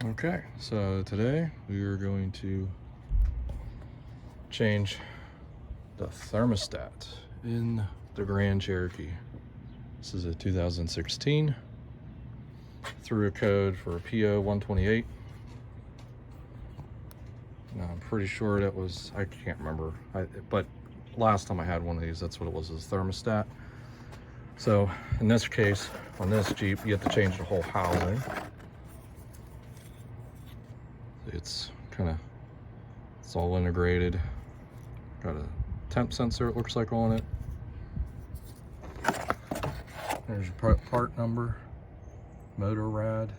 Okay, so today we are going to change the thermostat in the Grand Cherokee. This is a 2016. Threw a code for a PO 128. Now, I'm pretty sure that was, I can't remember, but last time I had one of these, that's what it was thermostat. So in this case, on this Jeep, you have to change the whole housing. It's all integrated. Got a temp sensor, it looks like, on it. There's your part number, motor rad.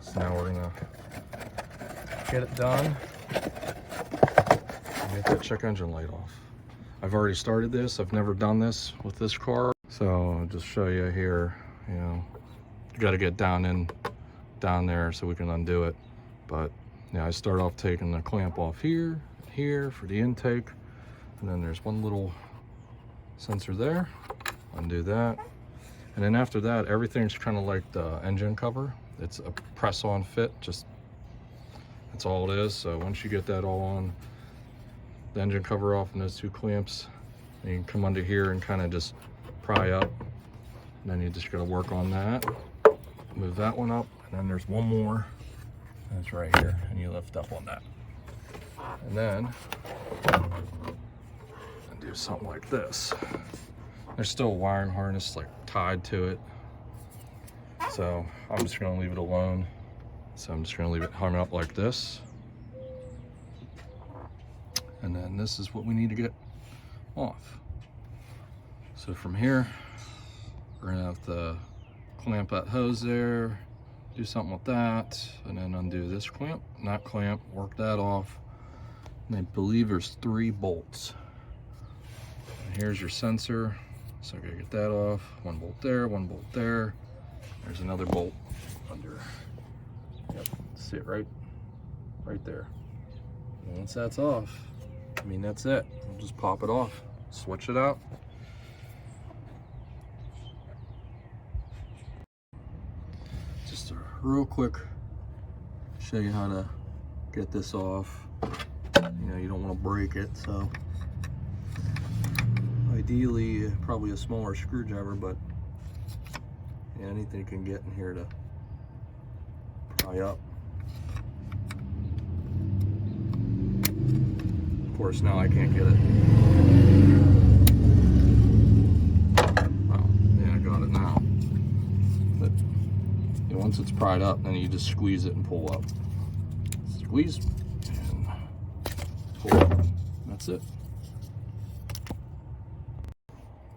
So now we're gonna get it done and get that check engine light off. I've already started this. I've never done this with this car. So I'll just show you here, you got to get down there so we can undo it. But yeah, I start off taking the clamp off here for the intake, and then there's one little sensor there. Undo that, and then after that, everything's kind of like the engine cover. It's a press-on fit. That's all it is. So once you get that all on, the engine cover off and those two clamps, and you can come under here and kind of just pry up. And then you just got to work on that. Move that one up, and then there's one more. That's right here, and you lift up on that. And then do something like this. There's still a wiring harness like tied to it, so I'm just gonna leave it alone. So I'm just gonna leave it hung up like this. And then this is what we need to get off. So from here, we're gonna have to clamp that hose there, do something with that, and then undo this clamp, not clamp, work that off. And I believe there's 3 bolts. And here's your sensor. So I gotta get that off. 1 bolt there, 1 bolt there. There's another bolt under. Yep, sit right there. And once that's off, that's it. We'll just pop it off, switch it out. Just a real quick show you how to get this off. You don't want to break it, so ideally probably a smaller screwdriver, but anything you can get in here to pry up. Of course, now I can't get it. Well, yeah, I got it now. But once it's pried up, then you just squeeze it and pull up. Squeeze and pull up. That's it.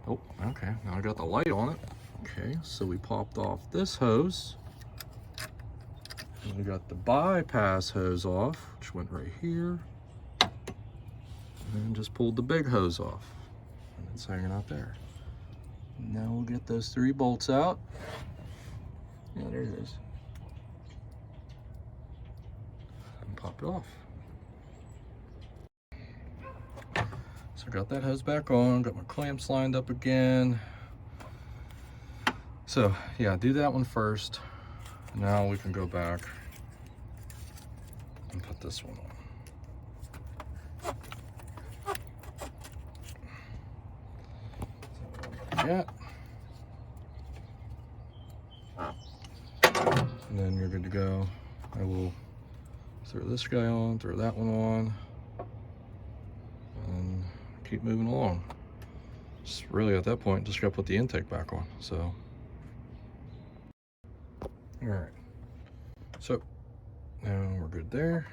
Oh, okay. Now I got the light on it. Okay, so we popped off this hose. And we got the bypass hose off, which went right here. And then just pulled the big hose off. And it's hanging out there. Now we'll get those 3 bolts out. Yeah, there it is. And pop it off. So I got that hose back on, got my clamps lined up again. So yeah, do that one first. Now we can go back and put this one on. Yeah. And then you're good to go. I will throw this guy on, throw that one on, and keep moving along. Just really at that point, just gotta put the intake back on. So, all right. So now we're good there.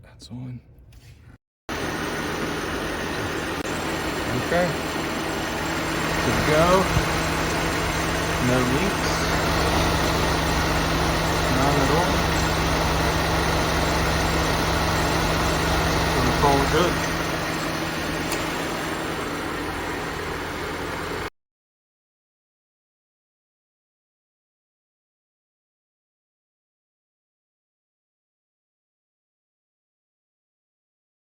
That's on. Okay. Good to go. No leaks. None at all. So we'll call it good.